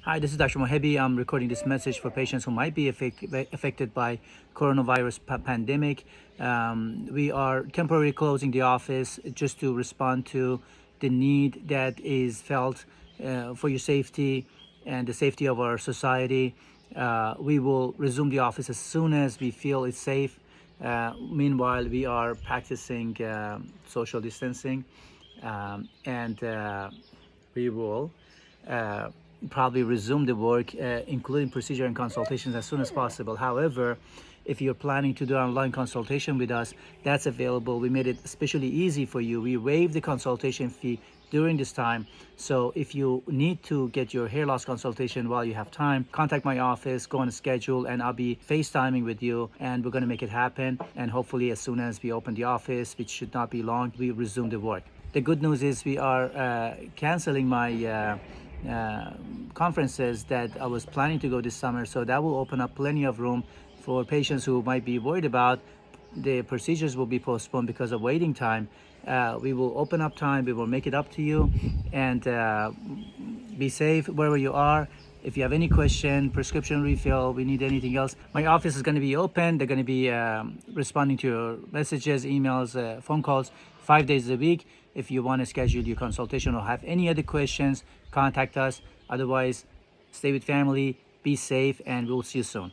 Hi, this is Dr. Mohebi. I'm recording this message for patients who might be affected by coronavirus pandemic. We are temporarily closing the office just to respond to the need that is felt for your safety and the safety of our society. We will resume the office as soon as we feel it's safe. Meanwhile, we are practicing social distancing, and we will probably resume the work, including procedure and consultations, as soon as possible. However, if you're planning to do an online consultation with us, that's available. We made it especially easy for you. We waived the consultation fee during this time. So if you need to get your hair loss consultation while you have time, contact my office, go on a schedule, and I'll be FaceTiming with you, and we're going to make it happen. And hopefully as soon as we open the office, which should not be long, we resume the work. The good news is we are canceling my conferences that I was planning to go this summer, so that will open up plenty of room for patients who might be worried about the procedures will be postponed because of waiting time. We will open up time, we will make it up to you, and be safe wherever you are. If you have any question, prescription refill, we need anything else, my office is going to be open. They're going to be responding to your messages, emails, phone calls 5 days a week. If you want to schedule your consultation or have any other questions, contact us. Otherwise, stay with family, be safe, and we'll see you soon.